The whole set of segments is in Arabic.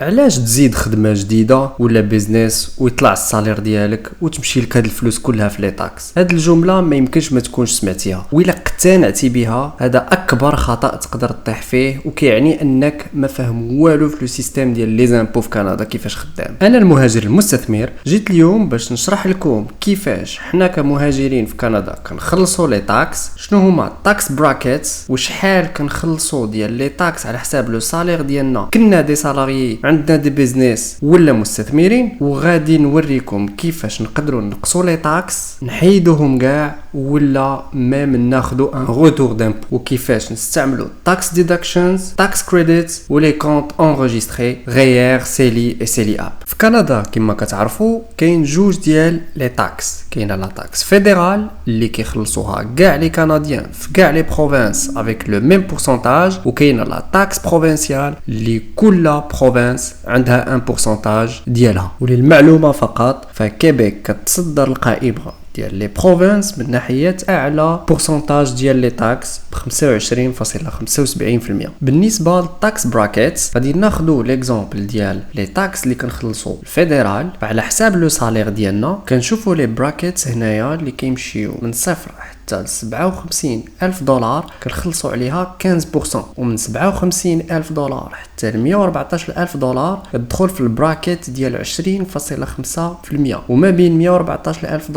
علاش تزيد خدمه جديده ولا بيزنس ويطلع الصالير ديالك وتمشي لك هاد الفلوس كلها في لي طاكس؟ هاد الجمله ما يمكنش ما تكونش سمعتيها، وإلا اقتنعتي بها هذا اكبر خطا تقدر تطيح فيه، وكيعني انك ما فاهم والو في لو سيستيم ديال لي زامبو في كندا كيفاش خدام. انا المهاجر المستثمر جيت اليوم باش نشرح لكم كيفاش حنا كمهاجرين في كندا كنخلصوا لي طاكس، شنو هما الطاكس براكيتس، وشحال كنخلصوا ديال لي طاكس على حساب لو صالير ديالنا كنا دي سالاريي عندنا دي بيزنس ولا مستثمرين، وغادي نوريكم كيفاش نقدروا نقصوا لي طاكس نحيدوهم كاع ولا ميم ناخذوا ان روتور دامبو، وكيفاش نستعملوا تاكس ديدكشنز تاكس كريديتس ولي كونط انغيستري غير سيلي اي سيلي اب. في كندا كما كتعرفوا كاين جوج ديال لي طاكس، كاينه لا طاكس فيدرال اللي كيخلصوها كاع لي كنديان في كاع لي بروفانس افيك لو ميم بورسونتاج، وكاينه لا طاكس بروفينسيال اللي كل بروفانس عندها ان بورسونتاج ديالها. وللمعلومه فقط فكيبيك كتصدر القائمه ديال لي بروفانس من ناحيه اعلى بورسونتاج ديال لي طاكس ب 25.75%. بالنسبه للطاكس براكيتس غادي ناخذوا ليكزامبل ديال لي طاكس اللي كنخلصوا الفيدرال فعلى حساب لو صالير ديالنا. كنشوفوا لي براكيتس هنايا اللي كيمشيو من صفر حتى ل 57,000 دولار كنخلصوا عليها 15%، ومن 57,000 حتى ل 114,000 دولار كتدخل في البراكيت ديال 20.5%، وما بين 114,000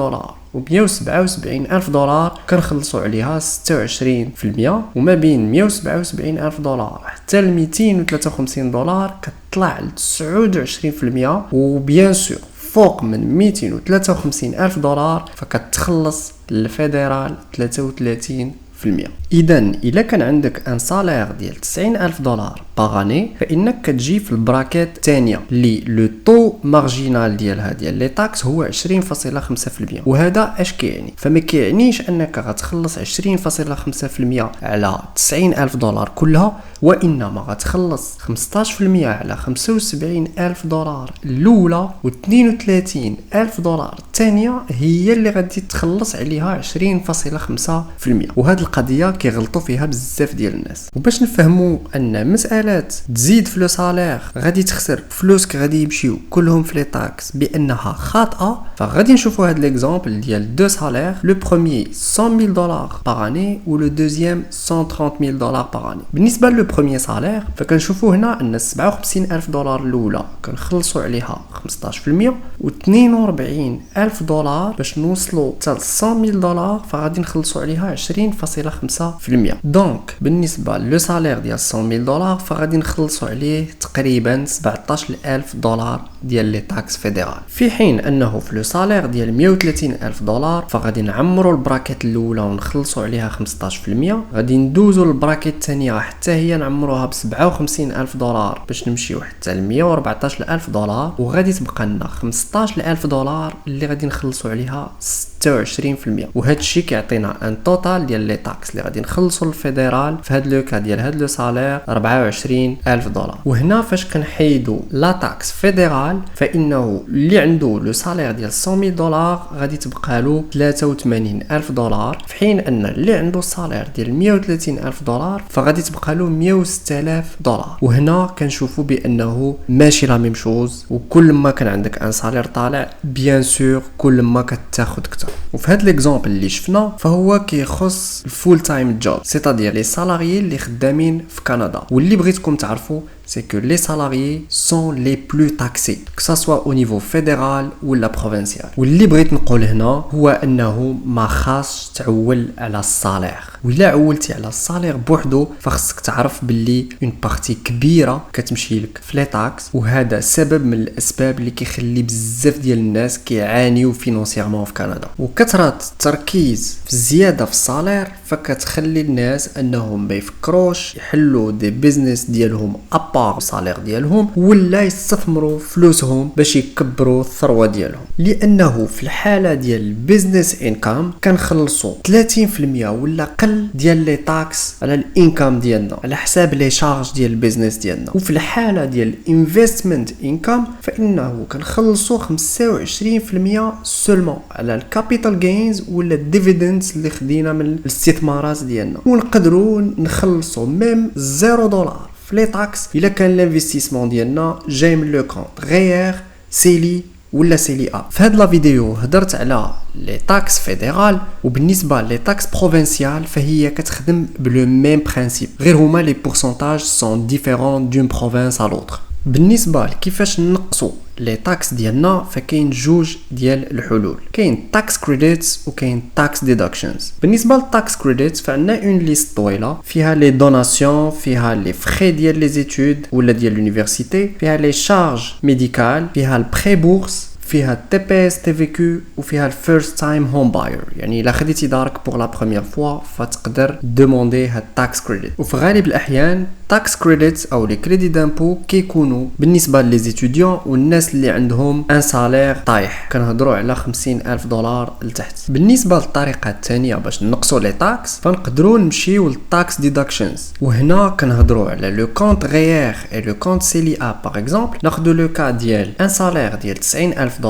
و 177,000 دولار كنخلصوا عليها 26%، وما بين 177,000 دولار حتى ل 253 دولار كتطلع ل 29%، وبيان سور فوق من 253,000 دولار فكتخلص الفيدرال 33%. اذا الا كان عندك ان صالير ديال 90,000 دولار باغاني فانك كتجي في البراكيت الثانيه اللي لو طو مارجينال ديالها ديال لي طاكس هو 20.5%. وهذا اش كيعني؟ فما كيعنيش انك غتخلص 20.5% على 90,000 دولار كلها، وانما غتخلص 15% على 75,000 دولار الاولى، و 32,000 دولار الثانيه هي اللي غادي تخلص عليها 20.5%. وهاد القضيه كيغلطوا فيها بزاف ديال الناس. وباش نفهموا ان مساله تزيد في لو صالير غادي تخسر فلوسك غادي يمشيو كلهم في لي طاكس بانها خاطئه، فغادي نشوفوا هاد ليكزامبل ديال دو صالير. لو بروميير 100,000 دولار باغ اني و لو دوزيام 130,000 دولار باغ اني. بالنسبه لو بروميير صالير فكنشوفوا هنا ان 57,000 دولار الاولى كنخلصوا عليها 15%، و 42,000 دولار باش نوصلوا حتى ل 100,000 دولار فغادي نخلصوا عليها 20.5%. دونك بالنسبه لو صالير ديال 100,000 دولار فغادي نخلصوا عليه تقريبا 17,000 دولار ديال لي طاكس فيدرال، في حين انه في لو صالير ديال 130,000 دولار فغادي نعمروا البراكيت الاولى ونخلصوا عليها 15%، غادي ندوزوا للبراكيت الثانيه حتى هي نعمروها ب 57,000 دولار باش نمشيو حتى ل 114,000 دولار، وغادي تبقى لنا 15,000 دولار اللي غادي نخلصوا عليها 26%. وهذا الشيء كيعطينا ان توتال ديال لي طاكس اللي غادي نخلصوا الفيدرال في هذا لو كا ديال هذا لو صالير 24,000 دولار. وهنا فاش كنحيدوا لا طاكس فيدرال فانه اللي عنده لو صالير ديال 100,000 دولار غادي تبقى له 83,000 دولار، في حين ان اللي عنده صالير ديال 130,000 دولار فغادي تبقى له 106,000 دولار. وهنا كنشوفوا بانه ماشي لا ميم شوز، وكل ما كان عندك ان صالير طالع بيان سور كل ما كتاخذ اكثر. وفي هذا ليكزامبل اللي شفنا فهو كيخص الفول تايم جوب، سيتادير لي سالاريي اللي خدامين في كندا. واللي بغيتكم تعرفوا c'est que les salariés sont les plus taxés que ça soit au niveau fédéral ou la provincial. واللي بغيت نقول هنا هو انه ما خاصش تعول على الصالير، ولا عولتي على الصالير بوحدو فخصك تعرف باللي اون بارتي كبيره كتمشي لك في لي طاكس، وهذا سبب من الاسباب اللي كيخلي بزاف ديال الناس كيعانيو فينانسيرمون في كندا. وكثره التركيز في الزياده في الصالير فكتخلي الناس انهم ما يفكروش يحلوا دي بيزنس ديالهم ابار الصالير ديالهم، ولا يستثمروا فلوسهم باش يكبروا الثروه ديالهم. لانه في الحاله ديال البيزنس انكم كنخلصوا 30% ولا قل ديال لي طاكس على الانكم ديالنا على حساب لي شارج ديال البيزنس ديالنا. وفي الحاله ديال الانفستمنت انكم فانه كنخلصوا 25% سولمون على الكابيتال جينز ولا الديفيدندز اللي خدينا من الاستثمارات ديالنا، ونقدروا نخلصوا ميم $0 في لي تاكس الا كان الانفستيسمون ديالنا جاي من لو كونط غير سيلي ولا سيلي ا. في هاد لا فيديو هضرت على لي تاكس فيدرال، وبالنسبه لي تاكس بروفينسيال فهي كتخدم بلو ميم برينسيپ، غير هما لي بورسونتاج سون ديفيرون دون بروفينس ا لوطر. بالنسبه لكيفاش نقصوا لي تاكس ديالنا فكاين جوج ديال الحلول، كاين تاكس كريديتس وكاين تاكس ديدكشنز. بالنسبه للتاكس كريديتس فعندنا اون ليست طويله فيها لي دوناسيون، فيها لي فري ديال لي زيتود ولا ديال لونيفرسيتي، فيها لي شارج ميديكال، فيها البري بورس، فيها تي بي اس تي في كيو، وفيها الفيرست تايم هوم باير، يعني الا خديتي دارك بوغ لا بروميير فوا فتقدر دوموندي هاد تاكس كريديت. وفي غالب الاحيان تاكس كريديت او لي كريدي دامبو كيكونوا بالنسبه لي زيتوديون والناس اللي عندهم ان سالير طايح، كنهضروا على $50,000 لتحت. بالنسبه للطريقه الثانيه باش نقصوا لي تاكس فنقدروا نمشيو للتاكس ديدكشنز، وهنا كنهضروا على لو كونط غيير اي لو كونط سيلي ا. باغ اكزومبل ناخذوا لو كا ديال ان سالير ديال $90,000،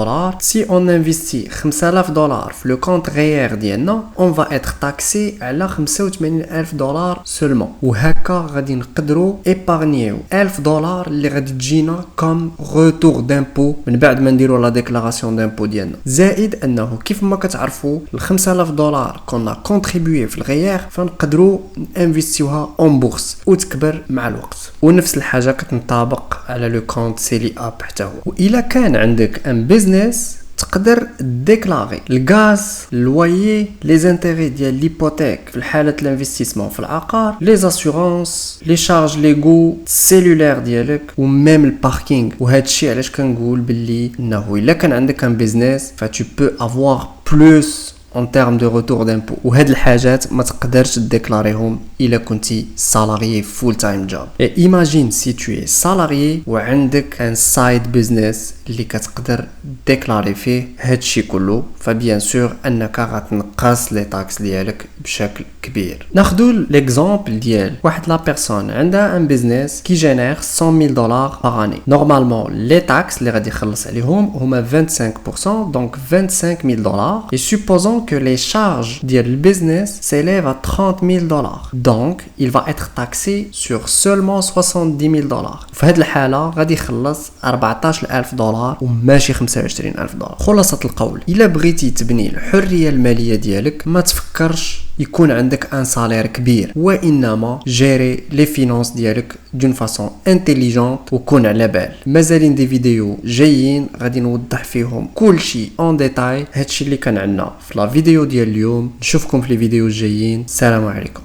si on investit $5,000 في لو كونط غيير ديالنا on va être taxé على $85,000 seulement، وهكا غادي نقدروا ايبارنيو $1,000 اللي غادي تجينا كوم روتور دامبو من بعد ما نديروا لا ديكلاراسيون دامبو ديالنا. زائد انه كيف ما كتعرفوا $5,000 كنا كونتريبيوي في الغيير فنقدروا انفستيوها اون بورس وتكبر مع الوقت. ونفس الحاجه كتنطبق على لو كونط سيلي اب حتى هو. واذا كان عندك ان بيزنس تقدر ديكلاري الغاز، اللويي، لي زانتيغي ديال ليبوتيك في حاله الانفستيسمون في العقار، لي اسيورونس، لي شارج ليغو، السيلولير ديالك، وميم الباركينغ. وهذا الشيء علاش كنقول باللي انه الا كان عندك ان بيزنس فتو بو افوار بلوس en termes de retour d'impôt. وهاد الحاجات ما تقدرش تديكلاريهم الا كنتي سالاريي فول تايم جوب. ايماجين سي تو اي سالاريي وعندك ان سايد بزنس اللي كتقدر ديكلاري فيه هادشي كله، فبيان سور انك غتنقص لي تاكس ديالك بشكل كبير. ناخذوا ليكزامبل ديال واحد لا بيرسون عندها ان بزنس كي جينير $100,000 باغ اني. نورمالمون لي تاكس اللي غادي يخلص عليهم هما 25%، دونك $25,000. et supposons que les charges du business s'élèvent à $30,000. Donc, il va être taxé sur seulement $70,000. في هذه الحالة غادي يخلص $14,000 وماشي $25,000. خلاصة القول، إلا بغيتي تبني الحرية المالية ديالك ما تفكرش يكون عندك ان سالير كبير، وانما جيري لي فينانس ديالك دون فاسون انتيليجونت وكون على بال. مازالين دي فيديو جايين غادي نوضح فيهم كل شيء اون ديتاي. هادشي اللي كان عندنا في لا فيديو ديال اليوم، نشوفكم في لي فيديو الجايين. السلام عليكم.